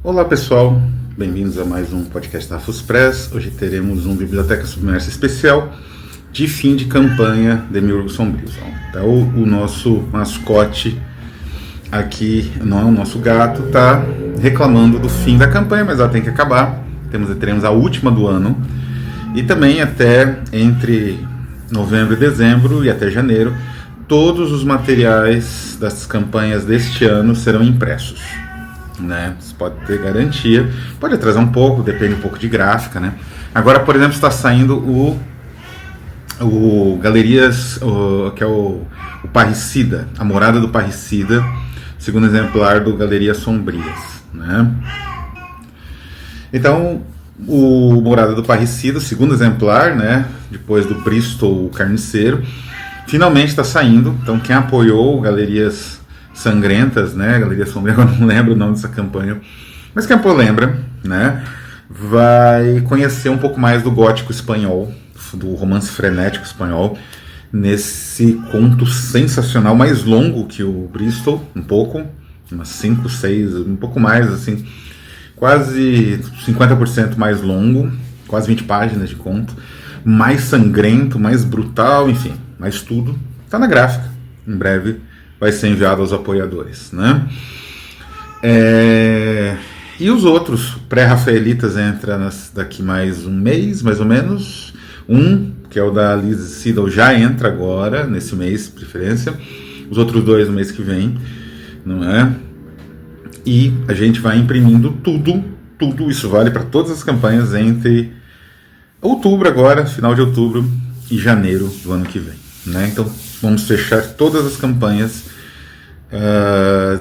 Olá pessoal, bem-vindos a mais um podcast da Rafus Press. Hoje teremos um Biblioteca Submersa especial de fim de campanha Demiurgos Sombrios. Então, o nosso mascote aqui, não é o nosso gato, está reclamando do fim da campanha, mas ela tem que acabar. Teremos a última do ano e também até entre novembro e dezembro e até janeiro, todos os materiais das campanhas deste ano serão impressos. Né? Você pode ter garantia, pode atrasar um pouco, depende um pouco de gráfica, né? Agora, por exemplo, está saindo o Galerias, que é o Parricida, a Morada do Parricida, segundo exemplar do Galerias Sombrias, né? Então, o Morada do Parricida, segundo exemplar, né? Depois do Bristol o Carniceiro, finalmente está saindo. Então, quem apoiou o Galerias Sangrentas, né, Galeria Sombria, eu não lembro o nome dessa campanha, mas quem lembra, né, vai conhecer um pouco mais do gótico espanhol, do romance frenético espanhol, nesse conto sensacional, mais longo que o Bristol, um pouco, umas 5, 6, um pouco mais, assim, quase 50% mais longo, quase 20 páginas de conto, mais sangrento, mais brutal, enfim, mais tudo, tá na gráfica, em breve vai ser enviado aos apoiadores, né? E os outros pré-rafaelitas entram daqui mais um mês, mais ou menos. Que é o da Liz Seedle, já entra agora, nesse mês, de preferência. Os outros dois no mês que vem, não é? E a gente vai imprimindo tudo, isso vale para todas as campanhas entre outubro agora, final de outubro, e janeiro do ano que vem, né? Então, vamos fechar todas as campanhas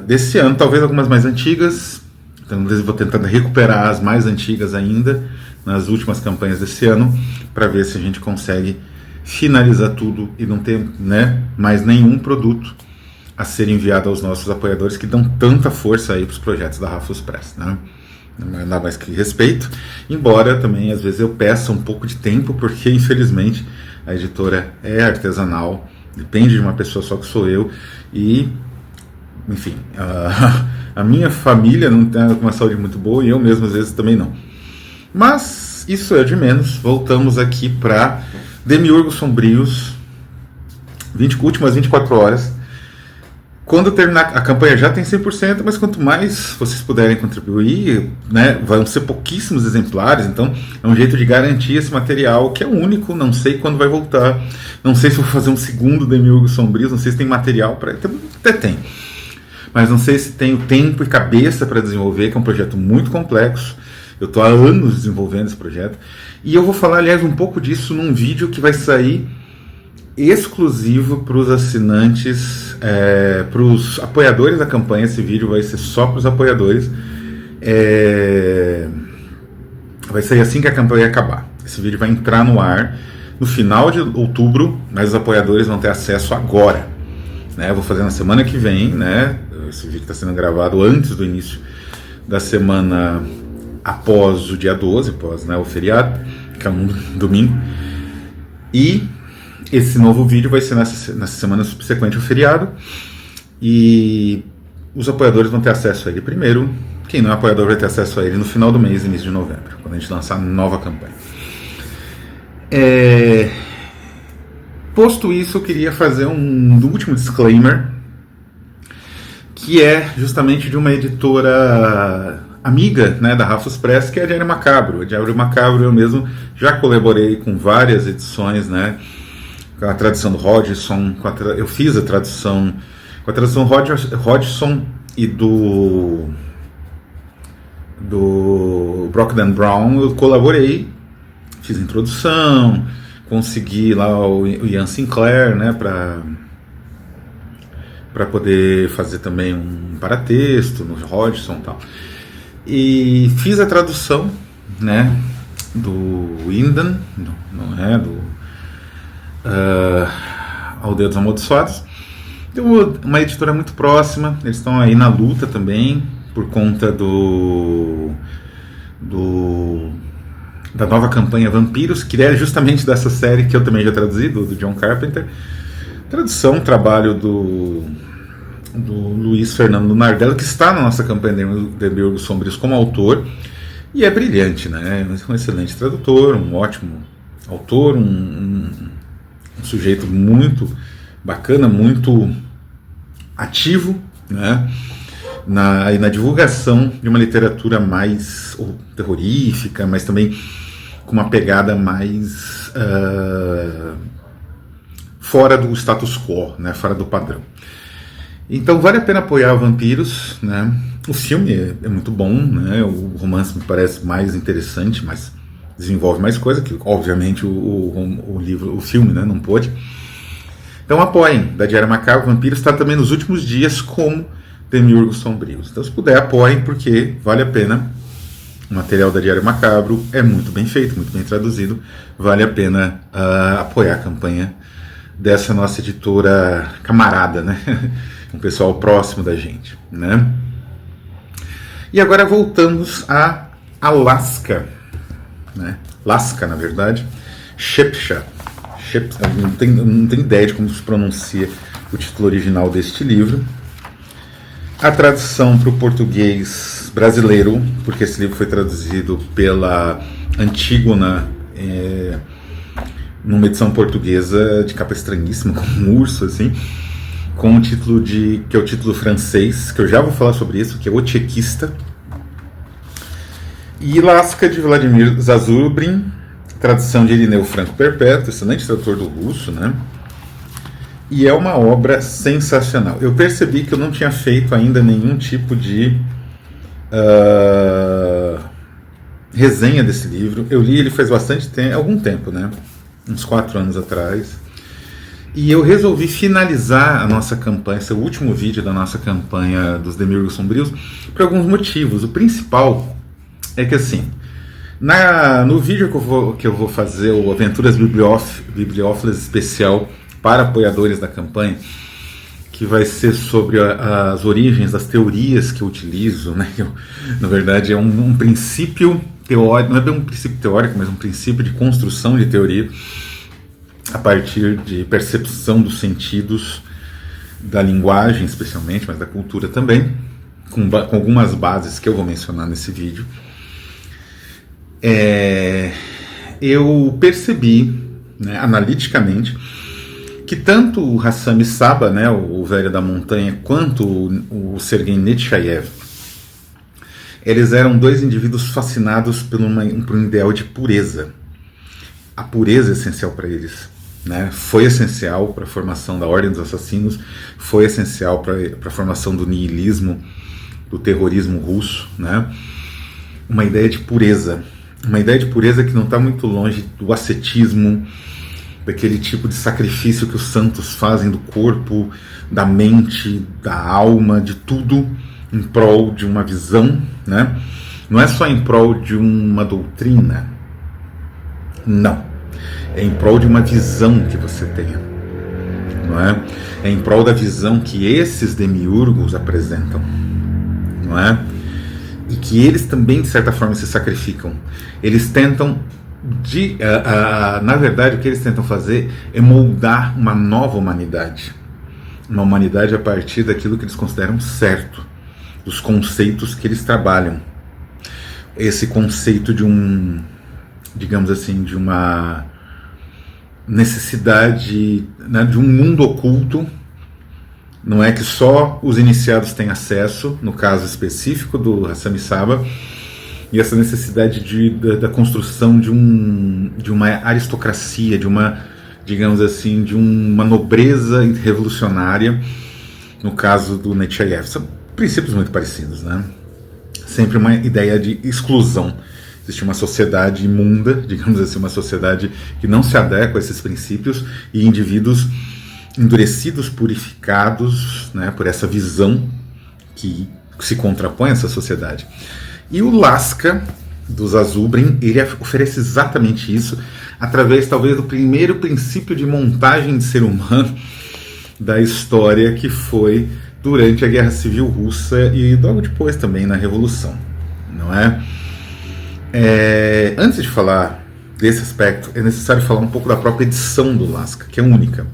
desse ano, talvez algumas mais antigas. Então, eu vou tentar recuperar as mais antigas ainda, nas últimas campanhas desse ano, para ver se a gente consegue finalizar tudo e não ter, né, mais nenhum produto a ser enviado aos nossos apoiadores que dão tanta força aí para os projetos da Rafus Press, né? Nada mais que respeito, embora também às vezes eu peça um pouco de tempo, porque infelizmente a editora é artesanal, depende de uma pessoa só, que sou eu, e enfim, a minha família não tem uma saúde muito boa e eu mesmo às vezes também não. Mas isso é de menos. Voltamos aqui para Demiurgos Sombrios, últimas 24 horas. Quando terminar a campanha já tem 100%, mas quanto mais vocês puderem contribuir, né, vão ser pouquíssimos exemplares, então é um jeito de garantir esse material, que é único. Não sei quando vai voltar, não sei se vou fazer um segundo Demiurgos Sombrios, não sei se tem material para... Até tem, mas não sei se tenho tempo e cabeça para desenvolver, que é um projeto muito complexo. Eu estou há anos desenvolvendo esse projeto, e eu vou falar, aliás, um pouco disso num vídeo que vai sair exclusivo para os assinantes, para os apoiadores da campanha. Esse vídeo vai ser só para os apoiadores, vai sair assim que a campanha acabar. Esse vídeo vai entrar no ar no final de outubro, mas os apoiadores vão ter acesso agora, né? Eu vou fazer na semana que vem, né? Esse vídeo está sendo gravado antes do início da semana após o dia 12, após, né, o feriado, que é um domingo. E esse novo vídeo vai ser nessa semana subsequente ao feriado, e os apoiadores vão ter acesso a ele primeiro. Quem não é apoiador vai ter acesso a ele no final do mês, início de novembro, quando a gente lançar a nova campanha. Posto isso, eu queria fazer um último disclaimer, que é justamente de uma editora amiga, né, da Rafus Press, que é a Diário Macabro. A Diário Macabro, eu mesmo já colaborei com várias edições, né, com a tradução do Hodgson, eu fiz a tradução com a tradução Hodgson e do Brockden Brown. Eu colaborei, fiz a introdução, consegui lá o Ian Sinclair, né, para poder fazer também um paratexto no Hodgson e tal. E fiz a tradução, né, do Windan, não é, Aldeia dos Amaldiçoados. Então, uma editora muito próxima, eles estão aí na luta também, por conta da nova campanha Vampiros, que é justamente dessa série que eu também já traduzi, do John Carpenter. Tradução, trabalho do do Luiz Fernando Nardello, que está na nossa campanha Demiurgos Sombrios como autor, e é brilhante, né? É um excelente tradutor, um ótimo autor, um sujeito muito bacana, muito ativo, né? Na divulgação de uma literatura mais terrorífica, mas também com uma pegada mais fora do status quo, né? Fora do padrão. Então vale a pena apoiar Vampiros, né? O filme é muito bom, né? O romance me parece mais interessante, mas desenvolve mais coisa, que obviamente o livro, o filme, né, não pôde. Então apoiem, da Diário Macabro. Vampiros está também nos últimos dias como Demiurgos Sombrios. Então se puder, apoiem, porque vale a pena. O material da Diário Macabro é muito bem feito, muito bem traduzido. Vale a pena apoiar a campanha dessa nossa editora camarada, né? Um pessoal próximo da gente, né? E agora voltamos a Alaska, né? Lasca, na verdade. Shepsha. Não tenho ideia de como se pronuncia o título original deste livro. A tradução para o português brasileiro, porque esse livro foi traduzido pela Antígona, numa edição portuguesa de capa estranhíssima, com um urso, assim, com o título que é o título francês, que eu já vou falar sobre isso, que é O Tchequista. E Lasca, de Vladimir Zazubrin, tradução de Irineu Franco Perpétuo, excelente tradutor do russo, né? E é uma obra sensacional. Eu percebi que eu não tinha feito ainda nenhum tipo de resenha desse livro. Eu li ele faz bastante tempo, algum tempo, né? Uns 4 anos atrás. E eu resolvi finalizar a nossa campanha, esse é o último vídeo da nossa campanha dos Demiurgos Sombrios, por alguns motivos. O principal é que, assim, no vídeo que eu vou fazer, o Aventuras Bibliófilas especial para apoiadores da campanha, que vai ser sobre as origens das teorias que eu utilizo, né? Na verdade, é um princípio teórico, não é bem um princípio teórico, mas um princípio de construção de teoria a partir de percepção dos sentidos, da linguagem especialmente, mas da cultura também, com algumas bases que eu vou mencionar nesse vídeo. Eu percebi, né, analiticamente, que tanto o Hassami Saba, né, o Velho da Montanha, quanto o Sergei Nechayev, eles eram dois indivíduos fascinados por um ideal de pureza. A pureza é essencial para eles, né? Foi essencial para a formação da Ordem dos Assassinos, foi essencial para a formação do niilismo, do terrorismo russo, né? Uma ideia de pureza que não está muito longe do ascetismo, daquele tipo de sacrifício que os santos fazem do corpo, da mente, da alma, de tudo, em prol de uma visão, né? Não é só em prol de uma doutrina, não. É em prol de uma visão que você tenha, não é? É em prol da visão que esses demiurgos apresentam, não é? E que eles também, de certa forma, se sacrificam. Eles tentam, na verdade, o que eles tentam fazer é moldar uma nova humanidade. Uma humanidade a partir daquilo que eles consideram certo, dos conceitos que eles trabalham. Esse conceito de digamos assim, de uma necessidade, né, de um mundo oculto. Não é que só os iniciados têm acesso, no caso específico do Hassami Saba, e essa necessidade da construção de uma aristocracia, digamos assim, de uma nobreza revolucionária, no caso do Nechayev. São princípios muito parecidos, né? Sempre uma ideia de exclusão. Existe uma sociedade imunda, digamos assim, uma sociedade que não se adequa a esses princípios, e indivíduos endurecidos, purificados, né, por essa visão que se contrapõe a essa sociedade. E o Lasca, do Zazubrin, ele oferece exatamente isso, através talvez do primeiro princípio de montagem de ser humano da história, que foi durante a Guerra Civil Russa e logo depois também na Revolução, não é? Antes de falar desse aspecto, é necessário falar um pouco da própria edição do Lasca, que é única.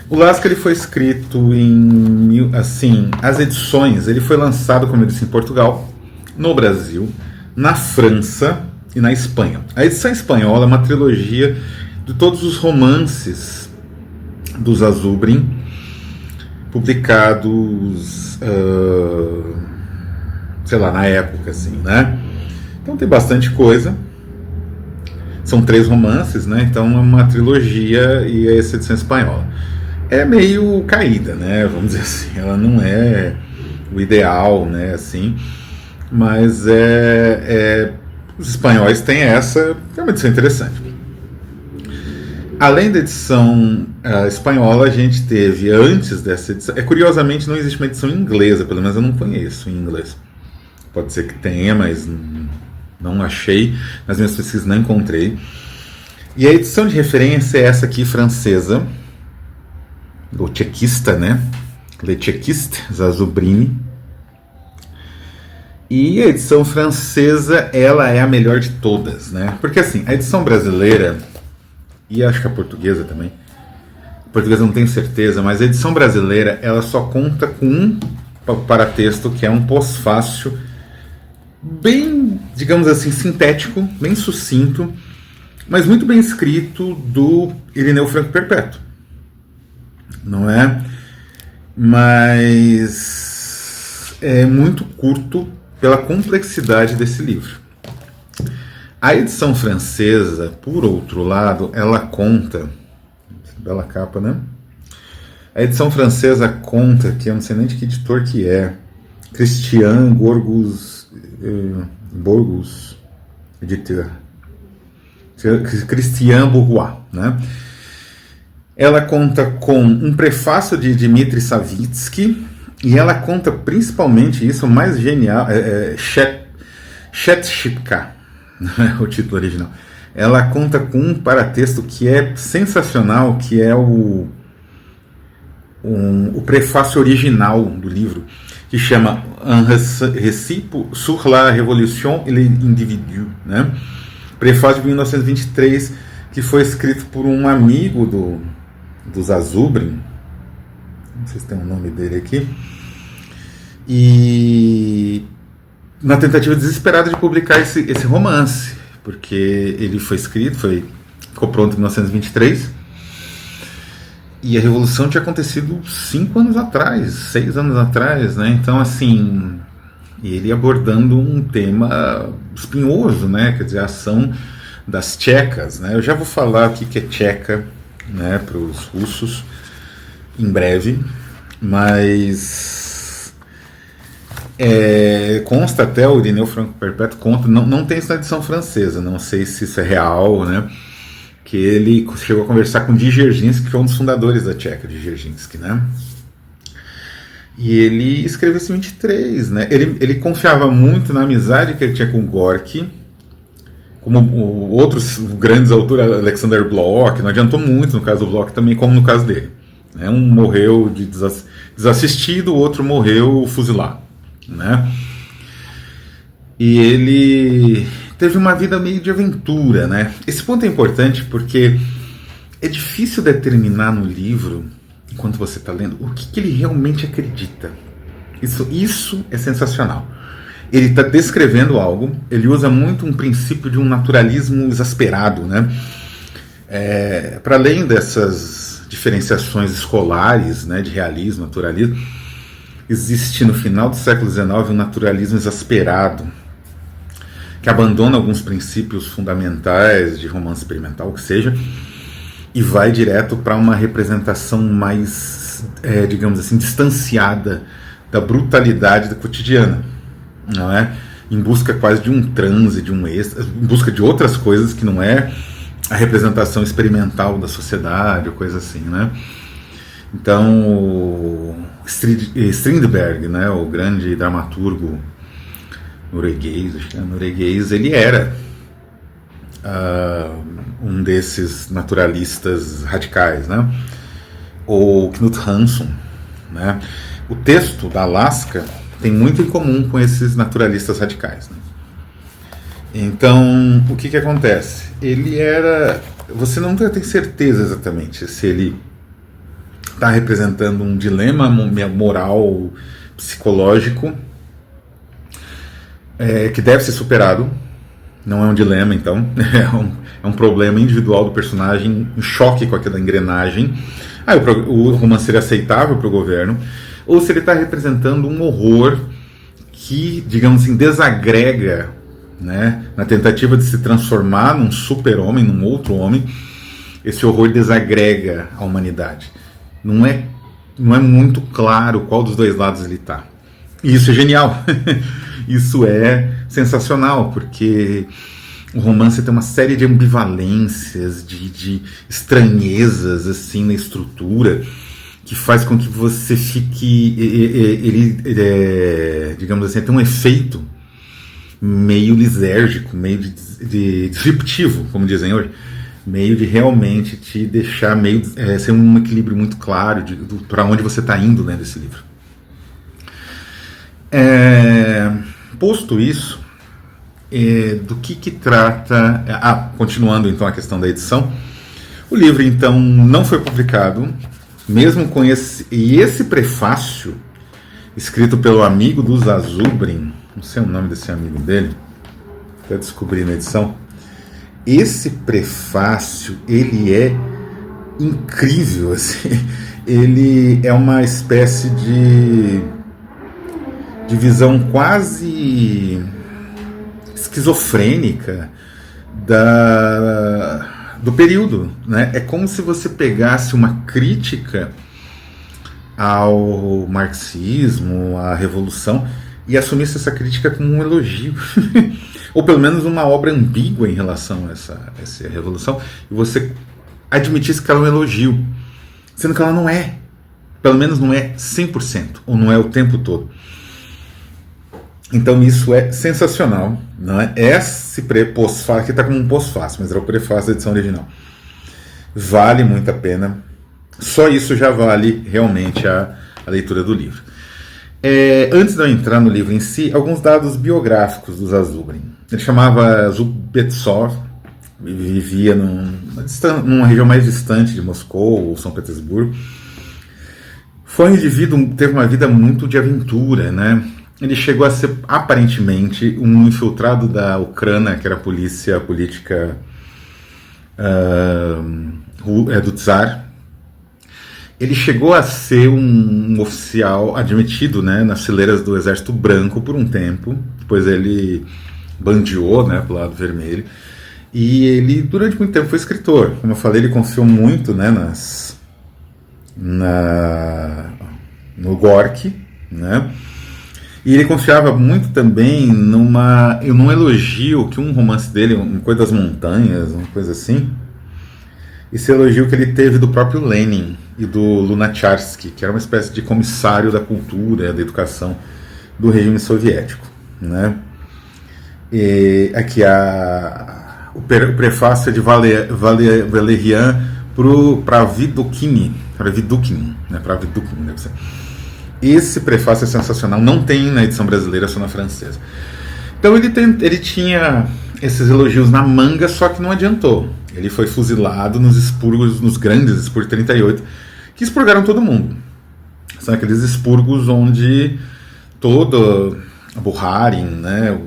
O Lasca ele foi escrito assim, as edições, ele foi lançado, como eu disse, em Portugal, no Brasil, na França e na Espanha. A edição espanhola é uma trilogia de todos os romances do Zazubrin, publicados, sei lá, na época, assim, né? Então tem bastante coisa. São 3 romances, né? Então é uma trilogia e é essa edição espanhola. É meio caída, né? Vamos dizer assim. Ela não é o ideal, né? Assim, mas os espanhóis têm essa, que é uma edição interessante. Além da edição espanhola, a gente teve, antes dessa edição, curiosamente não existe uma edição inglesa, pelo menos eu não conheço em inglês. Pode ser que tenha, mas não achei, nas minhas pesquisas não encontrei. E a edição de referência é essa aqui, francesa, do tchequista, né? Le Tchequiste, Zazubrini. E a edição francesa, ela é a melhor de todas, né? Porque assim, a edição brasileira, e acho que a portuguesa também, a portuguesa não tenho certeza, mas a edição brasileira, ela só conta com um paratexto, que é um pós-fácil, bem, digamos assim, sintético, bem sucinto, mas muito bem escrito, do Irineu Franco Perpétuo. Não é? Mas é muito curto pela complexidade desse livro. A edição francesa, por outro lado, ela conta, bela capa, né? A edição francesa conta, que eu não sei nem de que editor que é, Christian Borgus editor, Christian Bourgois, né? Ela conta com um prefácio de Dmitry Savitsky, e ela conta principalmente, isso o mais genial, Shetshipka, o título original. Ela conta com um paratexto que é sensacional, que é o prefácio original do livro, que chama Un récit sur la révolution et les individus, né? Prefácio de 1923, que foi escrito por um amigo do Zazubrin, não sei se tem o nome dele aqui, e na tentativa desesperada de publicar esse romance, porque ele foi escrito, ficou pronto em 1923, e a Revolução tinha acontecido 5 anos atrás, 6 anos atrás, né? Então, assim, ele abordando um tema espinhoso, né? Quer dizer, a ação das tchecas, né? Eu já vou falar o que é tcheca, né, para os russos em breve, mas consta até o Irineu Franco Perpétuo conta, não tem isso na edição francesa, não sei se isso é real, né, que ele chegou a conversar com Dzerzhinsky, que foi um dos fundadores da Tcheca, Dzerzhinsky, né, e ele escreveu esse 23, né, ele confiava muito na amizade que ele tinha com Gorky, como outros grandes autores, Alexander Blok, não adiantou muito no caso do Blok também, como no caso dele. Um morreu desassistido, o outro morreu fuzilado. Né? E ele teve uma vida meio de aventura. Né? Esse ponto é importante porque é difícil determinar no livro, enquanto você está lendo, o que ele realmente acredita. Isso é sensacional. Ele está descrevendo algo, ele usa muito um princípio de um naturalismo exasperado, né? Para além dessas diferenciações escolares, né, de realismo, naturalismo, existe no final do século XIX um naturalismo exasperado, que abandona alguns princípios fundamentais de romance experimental, o que seja, e vai direto para uma representação mais, digamos assim, distanciada da brutalidade do cotidiano. Não é? Em busca quase de um transe, de um êxtase, em busca de outras coisas que não é a representação experimental da sociedade, ou coisa assim, né? Então, Strindberg, né, o grande dramaturgo norueguês, ele era um desses naturalistas radicais, né? Ou Knut Hamsun, né? O texto da Alaska tem muito em comum com esses naturalistas radicais, né? Então, o que acontece? Ele era... Você não tem certeza exatamente se ele está representando um dilema moral, psicológico, que deve ser superado. Não é um dilema, então, é um problema individual do personagem, em choque com aquela engrenagem. O romance seria aceitável para o governo, ou se ele está representando um horror que, digamos assim, desagrega, né, na tentativa de se transformar num super-homem, num outro homem. Esse horror desagrega a humanidade. Não é muito claro qual dos dois lados ele está. E isso é genial. Isso é sensacional, porque o romance tem uma série de ambivalências, de estranhezas assim na estrutura, que faz com que você fique... digamos assim, tem um efeito meio lisérgico, meio de disruptivo, como dizem hoje, meio de realmente te deixar meio... ser um equilíbrio muito claro para onde você está indo lendo esse livro. Posto isso, do que trata... continuando então a questão da edição, o livro então não foi publicado, mesmo com esse prefácio, escrito pelo amigo do Zazubrin, não sei o nome desse amigo dele, até descobri na edição. Esse prefácio, ele é incrível, assim. Ele é uma espécie de visão quase esquizofrênica do período, né? É como se você pegasse uma crítica ao marxismo, à revolução, e assumisse essa crítica como um elogio. Ou pelo menos uma obra ambígua em relação a essa revolução, e você admitisse que ela é um elogio, sendo que ela não é. Pelo menos não é 100%, ou não é o tempo todo. Então isso é sensacional, não é? Esse pós-fácil, aqui está como um pós-fácil, mas era o prefácio da edição original. Vale muito a pena. Só isso já vale realmente a leitura do livro. Antes de eu entrar no livro em si, alguns dados biográficos do Zazubrin. Ele chamava Zubetsov, vivia numa região mais distante de Moscou ou São Petersburgo. Foi um indivíduo que teve uma vida muito de aventura, né? Ele chegou a ser, aparentemente, um infiltrado da Ucrânia, que era a polícia política do Tsar. Ele chegou a ser um oficial admitido, né, nas fileiras do Exército Branco por um tempo. Depois ele bandeou, né, pro lado vermelho. E ele, durante muito tempo, foi escritor. Como eu falei, ele confiou muito, né, no Gorky, né? E ele confiava muito também num elogio que um romance dele, uma coisa das montanhas, uma coisa assim, esse elogio que ele teve do próprio Lenin e do Lunacharsky, que era uma espécie de comissário da cultura, da educação do regime soviético, né? E aqui o prefácio é de Valerian para Vidukhin, né? Para Vidukhin, deve ser. Esse prefácio é sensacional, não tem na edição brasileira, só na francesa. Então ele tinha esses elogios na manga, só que não adiantou. Ele foi fuzilado nos grandes expurgos de 38, que expurgaram todo mundo. São aqueles expurgos onde todo a Bukharin, né,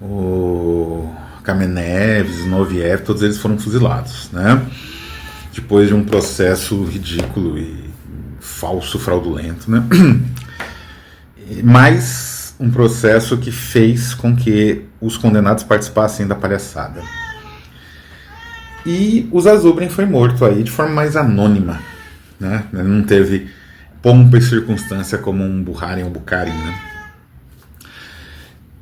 o Kamenev, o Noviev, todos eles foram fuzilados, né, depois de um processo ridículo e falso, fraudulento, né? Mas um processo que fez com que os condenados participassem da palhaçada. E o Zazubrin foi morto aí de forma mais anônima, né? Ele não teve pompa e circunstância como um Bukharin, né?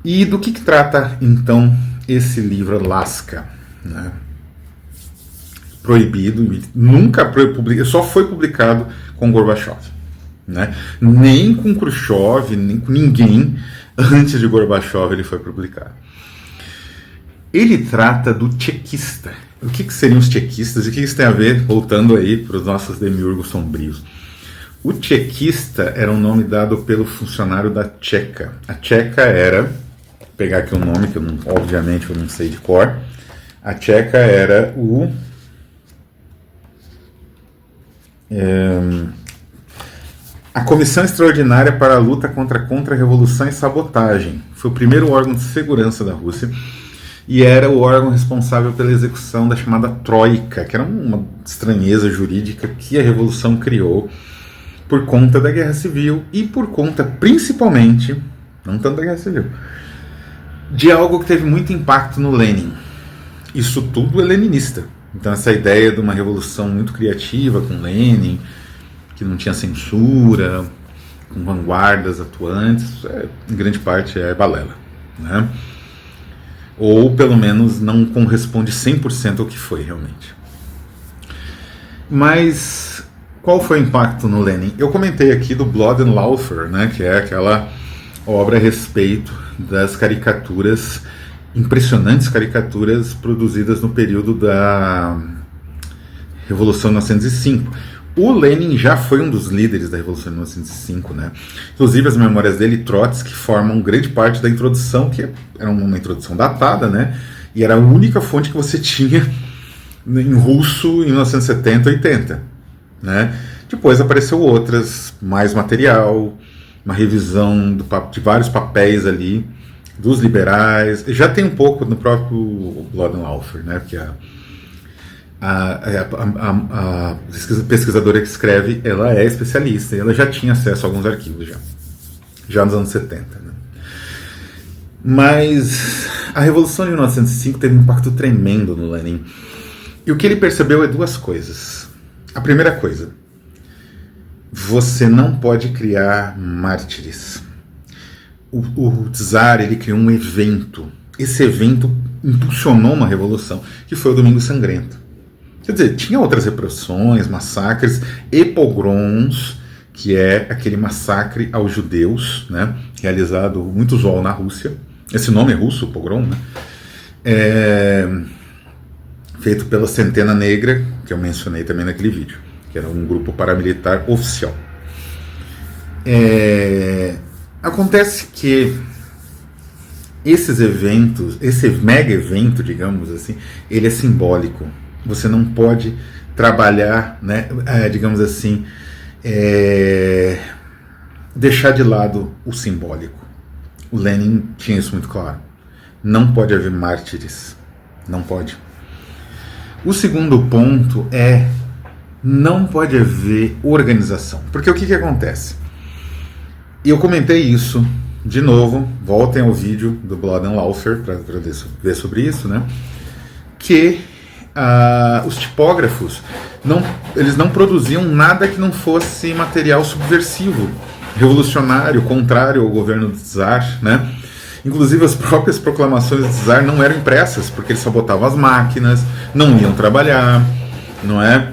E do que trata então esse livro Laska, né? Proibido, nunca só foi publicado com Gorbachev, né? Nem com Khrushchev, nem com ninguém antes de Gorbachev ele foi publicado. Ele trata do tchequista. O que seriam os tchequistas e o que isso tem a ver, voltando aí para os nossos demiurgos sombrios? O tchequista era um nome dado pelo funcionário da Tcheca. A Tcheca era, vou pegar aqui um nome que obviamente eu não sei de cor. A Tcheca era A Comissão Extraordinária para a Luta contra a Contra-Revolução e Sabotagem foi o primeiro órgão de segurança da Rússia e era o órgão responsável pela execução da chamada Troika, que era uma estranheza jurídica que a Revolução criou por conta da Guerra Civil e por conta, principalmente, não tanto da Guerra Civil, de algo que teve muito impacto no Lenin. Isso tudo é leninista. Então essa ideia de uma revolução muito criativa com Lenin, que não tinha censura, com vanguardas atuantes, em grande parte é balela, né? Ou pelo menos não corresponde 100% ao que foi realmente. Mas qual foi o impacto no Lenin? Eu comentei aqui do Blood and Laughter, né, que é aquela obra a respeito das caricaturas, impressionantes caricaturas produzidas no período da Revolução de 1905. O Lenin já foi um dos líderes da Revolução de 1905, né? Inclusive as memórias dele, Trotsky, formam grande parte da introdução, que era uma introdução datada, né? E era a única fonte que você tinha em russo em 1970, 80, né? Depois apareceu outras, mais material, uma revisão de vários papéis ali, dos liberais. Já tem um pouco no próprio Blood and Laughter, né? Porque a pesquisadora que escreve, ela é especialista, e ela já tinha acesso a alguns arquivos já nos anos 70. Né? Mas a Revolução de 1905 teve um impacto tremendo no Lenin. E o que ele percebeu é duas coisas. A primeira coisa, você não pode criar mártires. O Tsar, ele criou um evento. Esse evento impulsionou uma revolução, que foi o Domingo Sangrento. Quer dizer, tinha outras repressões, massacres e pogroms, que é aquele massacre aos judeus, né, realizado muito usual na Rússia. Esse nome é russo, pogrom, né? Feito pela Centena Negra, que eu mencionei também naquele vídeo, que era um grupo paramilitar oficial. Acontece que esses eventos, esse mega evento, digamos assim, ele é simbólico. Você não pode trabalhar, né, digamos assim, deixar de lado o simbólico. O Lenin tinha isso muito claro. Não pode haver mártires. Não pode. O segundo ponto é: não pode haver organização. Porque o que acontece? E eu comentei isso, de novo, voltem ao vídeo do Blood and Laughter para ver sobre isso, né? Que os tipógrafos, eles não produziam nada que não fosse material subversivo, revolucionário, contrário ao governo do Tsar, né? Inclusive as próprias proclamações do Tsar não eram impressas, porque eles sabotavam as máquinas, não iam trabalhar, não é?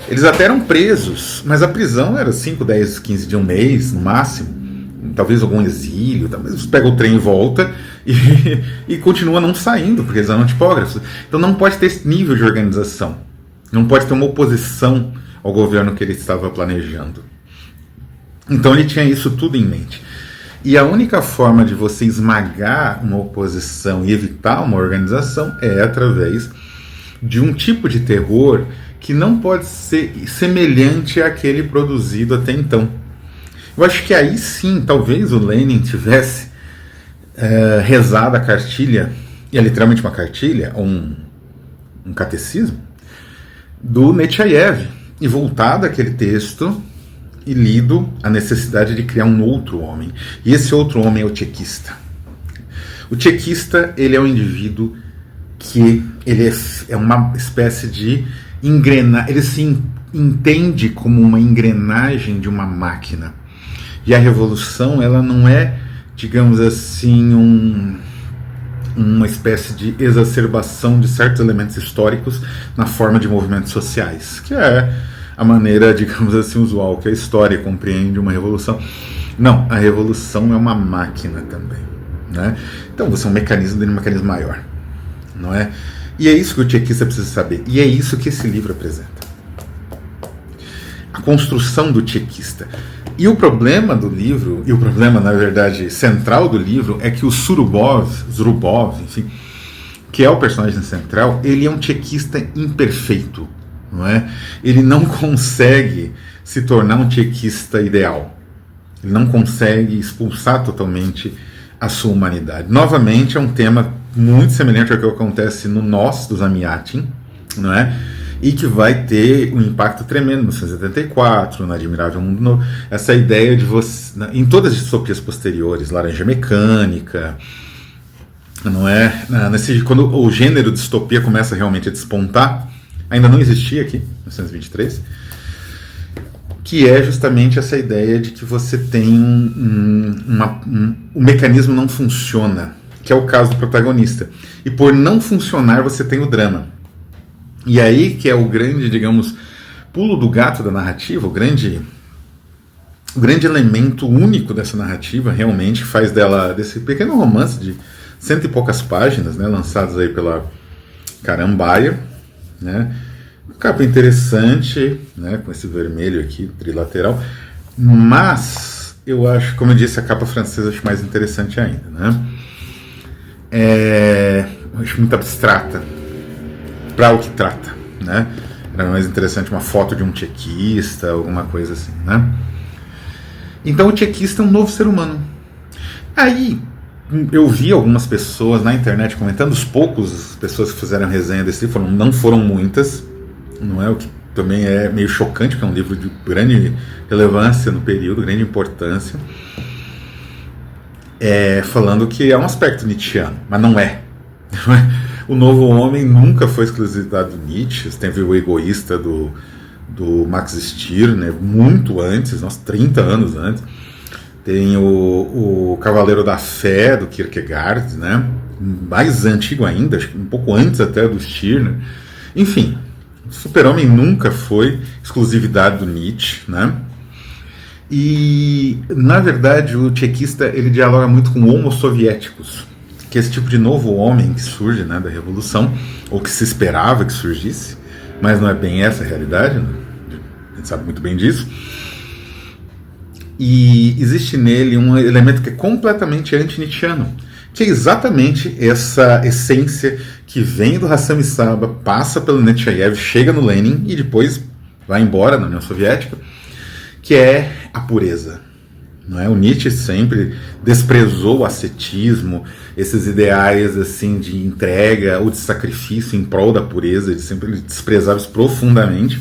Eles até eram presos, mas a prisão era 5, 10, 15 dias, um mês, no máximo. Talvez algum exílio, talvez pega o trem e volta e continua não saindo, porque eles eram tipógrafos. Então não pode ter esse nível de organização. Não pode ter uma oposição ao governo que ele estava planejando. Então ele tinha isso tudo em mente. E a única forma de você esmagar uma oposição e evitar uma organização é através de um tipo de terror que não pode ser semelhante àquele produzido até então. Eu acho que aí sim, talvez o Lenin tivesse rezado a cartilha, e é literalmente uma cartilha, um catecismo, do Nechayev, e voltado àquele texto e lido a necessidade de criar um outro homem. E esse outro homem é o tchequista. O tchequista, ele é um indivíduo que ele é uma espécie de engrenagem, ele se entende como uma engrenagem de uma máquina. E a revolução, ela não é, digamos assim, uma espécie de exacerbação de certos elementos históricos na forma de movimentos sociais, que é a maneira, digamos assim, usual que a história compreende uma revolução. Não, a revolução é uma máquina também, né? Então você é um mecanismo dentro de um mecanismo maior, não é? E é isso que o tchequista precisa saber, e é isso que esse livro apresenta. A construção do tchequista. E o problema do livro, e o problema, na verdade, central do livro, é que o Zurubov, enfim, que é o personagem central, ele é um tchequista imperfeito. não é? Ele não consegue se tornar um tchequista ideal. Ele não consegue expulsar totalmente a sua humanidade. Novamente, é um tema muito semelhante ao que acontece no Nós, do Zamyatin, não é? E que vai ter um impacto tremendo no 174, no Admirável Mundo Novo. Essa ideia de você, em todas as distopias posteriores, Laranja Mecânica, não é? Quando o gênero distopia começa realmente a despontar, ainda não existia aqui, em 1923, que é justamente essa ideia de que você tem o mecanismo não funciona, que é o caso do protagonista. E por não funcionar, você tem o drama. E aí que é o grande, digamos, pulo do gato da narrativa, o grande elemento único dessa narrativa, realmente, que faz dela, desse pequeno romance de 100 e poucas páginas, né, lançados aí pela Carambaia, né, capa interessante, né, com esse vermelho aqui, trilateral, mas eu acho, como eu disse, a capa francesa eu acho mais interessante ainda, né? Eu acho muito abstrata para o que trata, né? Era mais interessante uma foto de um tchequista, alguma coisa assim, né? Então o tchequista é um novo ser humano. Aí eu vi algumas pessoas na internet comentando, os poucos pessoas que fizeram resenha desse livro, não foram muitas, não é? O que também é meio chocante, porque é um livro de grande relevância no período, grande importância, falando que é um aspecto nietzschiano, mas não é. O Novo Homem nunca foi exclusividade do Nietzsche. Você teve o Egoísta do Max Stirner, muito antes, 30 anos antes. Tem o Cavaleiro da Fé, do Kierkegaard, né? Mais antigo ainda, acho que um pouco antes até do Stirner. Enfim, o Super-Homem nunca foi exclusividade do Nietzsche, né? E, na verdade, o tchequista ele dialoga muito com homo-soviéticos, que é esse tipo de novo homem que surge, né, da Revolução, ou que se esperava que surgisse, mas não é bem essa a realidade, né? A gente sabe muito bem disso. E existe nele um elemento que é completamente anti-nietzschiano, que é exatamente essa essência que vem do Hassam Isaba, passa pelo Nechayev, chega no Lenin e depois vai embora na União Soviética, que é a pureza. Não é? O Nietzsche sempre desprezou o ascetismo, esses ideais assim de entrega ou de sacrifício em prol da pureza, ele sempre desprezava isso profundamente.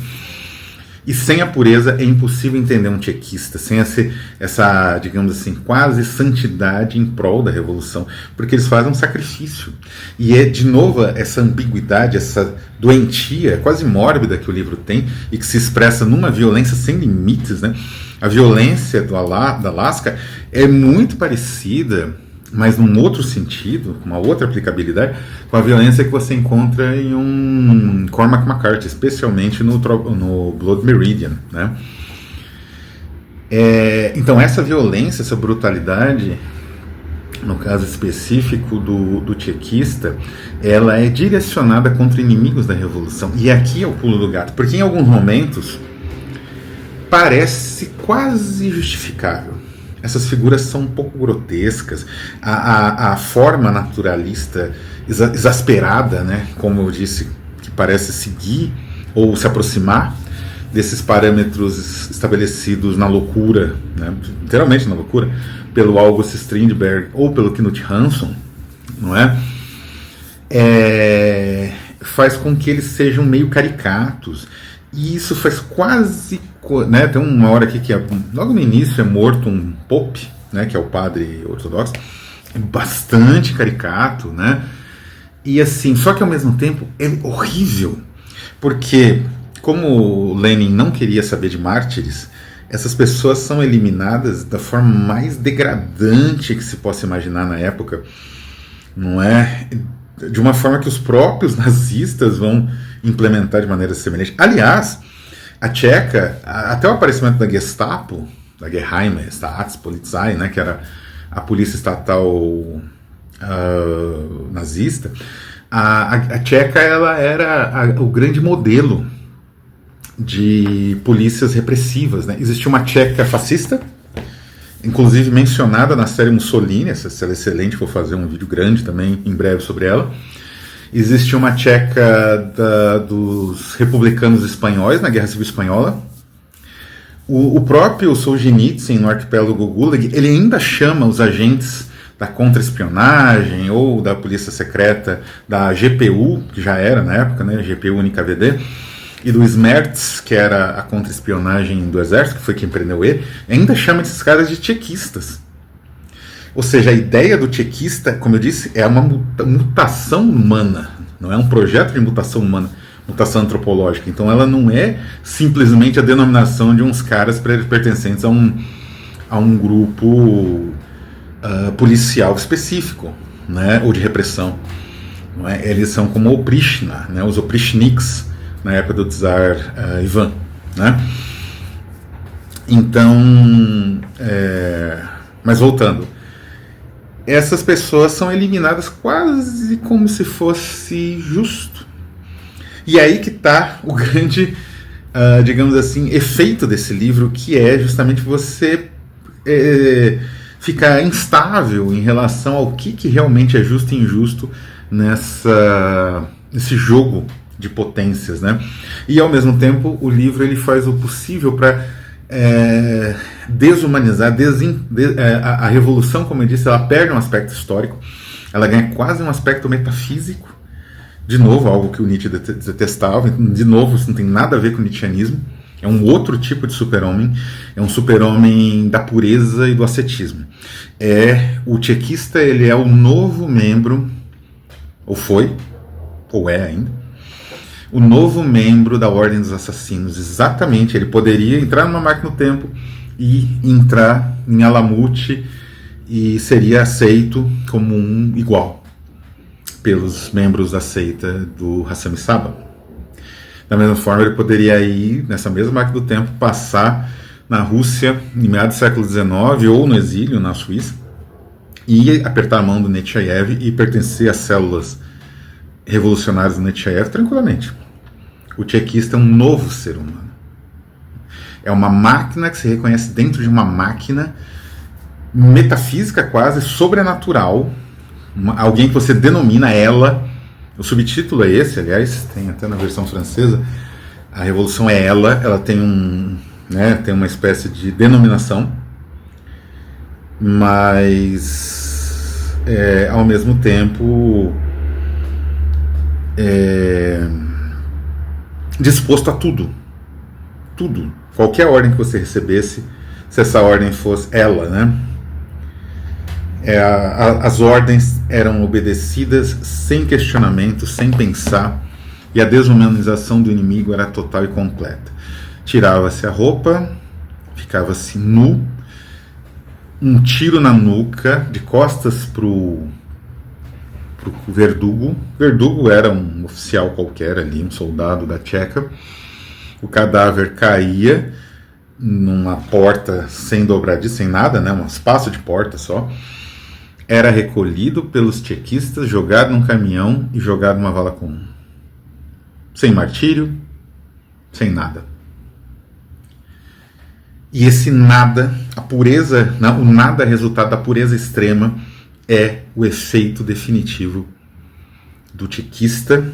E sem a pureza é impossível entender um tchequista, sem essa, digamos assim, quase santidade em prol da revolução, porque eles fazem um sacrifício. E é, de novo, essa ambiguidade, essa doentia quase mórbida que o livro tem e que se expressa numa violência sem limites, né? A violência da Alaska é muito parecida, mas num outro sentido, com uma outra aplicabilidade, com a violência que você encontra em um Cormac McCarthy, especialmente no Blood Meridian, né? Então essa violência, essa brutalidade, no caso específico do tchequista, ela é direcionada contra inimigos da revolução. E aqui é o pulo do gato, porque em alguns momentos parece quase justificável. Essas figuras são um pouco grotescas. A forma naturalista exasperada, né, como eu disse, que parece seguir ou se aproximar desses parâmetros estabelecidos na loucura, né, literalmente na loucura, pelo August Strindberg ou pelo Knut Hamsun, não é? Faz com que eles sejam meio caricatos. E isso faz quase, né, tem uma hora aqui que logo no início é morto um pope, né, que é o padre ortodoxo, é bastante caricato, né, e assim, só que ao mesmo tempo é horrível, porque como Lenin não queria saber de mártires, essas pessoas são eliminadas da forma mais degradante que se possa imaginar na época, não é? De uma forma que os próprios nazistas vão implementar de maneira semelhante. Aliás, a Tcheca, até o aparecimento da Gestapo, da Geheime Staatspolizei, né, que era a polícia estatal nazista, a Tcheca ela era o grande modelo de polícias repressivas, né? Existia uma Tcheca fascista, inclusive mencionada na série Mussolini, essa série excelente, vou fazer um vídeo grande também em breve sobre ela. Existe uma tcheca dos republicanos espanhóis na Guerra Civil Espanhola. O próprio Solzhenitsyn, no Arquipélago Gulag, ele ainda chama os agentes da contra-espionagem ou da polícia secreta da GPU, que já era na época, né, GPU NKVD, e do Smerts, que era a contra-espionagem do exército, que foi quem prendeu ele, ainda chama esses caras de tchequistas. Ou seja, a ideia do tchequista, como eu disse, é uma mutação humana, não é um projeto de mutação humana, mutação antropológica. Então ela não é simplesmente a denominação de uns caras pertencentes a um grupo policial específico, né, ou de repressão. Não é? Eles são como Oprishna, né, os Oprishniks, na época do Tsar Ivan. Né? Então, mas voltando, essas pessoas são eliminadas quase como se fosse justo. E aí que está o grande, digamos assim, efeito desse livro, que é justamente você ficar instável em relação ao que realmente é justo e injusto nesse jogo de potências, né? E ao mesmo tempo o livro ele faz o possível para desumanizar, a revolução, como eu disse, ela perde um aspecto histórico, ela ganha quase um aspecto metafísico, de novo, algo que o Nietzsche detestava, de novo, isso não tem nada a ver com o nietzscheanismo, é um outro tipo de super-homem, é um super-homem da pureza e do ascetismo. O tchequista, ele é o novo membro, ou foi, ou é ainda, o novo membro da Ordem dos Assassinos. Exatamente, ele poderia entrar numa máquina do tempo e entrar em Alamut e seria aceito como um igual pelos membros da seita do Hassam Saba. Da mesma forma, ele poderia ir nessa mesma máquina do tempo, passar na Rússia em meados do século XIX ou no exílio na Suíça e apertar a mão do Nechayev e pertencer às células revolucionários do Nechayev tranquilamente. O tchequista é um novo ser humano. É uma máquina que se reconhece dentro de uma máquina metafísica quase, sobrenatural, alguém que você denomina ela. O subtítulo é esse, aliás, tem até na versão francesa, a revolução é ela tem tem uma espécie de denominação, mas ao mesmo tempo disposto a tudo, qualquer ordem que você recebesse, se essa ordem fosse ela, né? As ordens eram obedecidas sem questionamento, sem pensar, e a desumanização do inimigo era total e completa. Tirava-se a roupa, ficava-se nu, um tiro na nuca, de costas pro verdugo. Verdugo era um oficial qualquer ali, um soldado da Tcheca. O cadáver caía numa porta sem dobradiça, sem nada, né, um espaço de porta só. Era recolhido pelos tchequistas, jogado num caminhão e jogado numa vala comum. Sem martírio, sem nada. E esse nada, a pureza, o nada resultado da pureza extrema, é o efeito definitivo do tchequista,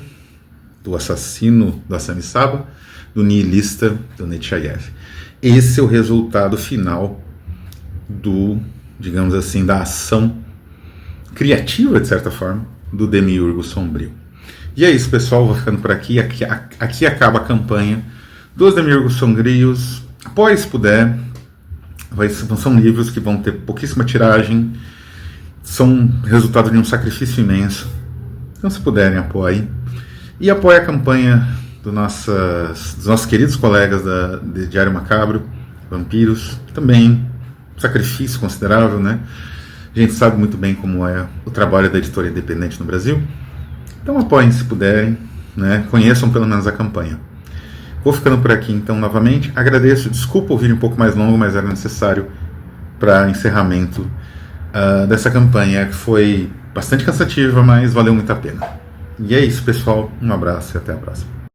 do assassino do Hassam Saba, do nihilista do Nechayev. Esse é o resultado final digamos assim, da ação criativa, de certa forma, do Demiurgo Sombrio. E é isso, pessoal, vou ficando por aqui. Aqui acaba a campanha dos Demiurgos Sombrios. Apoie se puder. São livros que vão ter pouquíssima tiragem, são resultado de um sacrifício imenso. Então, se puderem, apoiem. E apoie a campanha dos nossos queridos colegas de Diário Macabro, Vampiros, também sacrifício considerável, né? A gente sabe muito bem como é o trabalho da editora independente no Brasil. Então apoiem se puderem, né? Conheçam pelo menos a campanha. Vou ficando por aqui então novamente. Agradeço, desculpa o vídeo um pouco mais longo, mas era necessário para encerramento dessa campanha, que foi bastante cansativa, mas valeu muito a pena. E é isso, pessoal. Um abraço e até a próxima.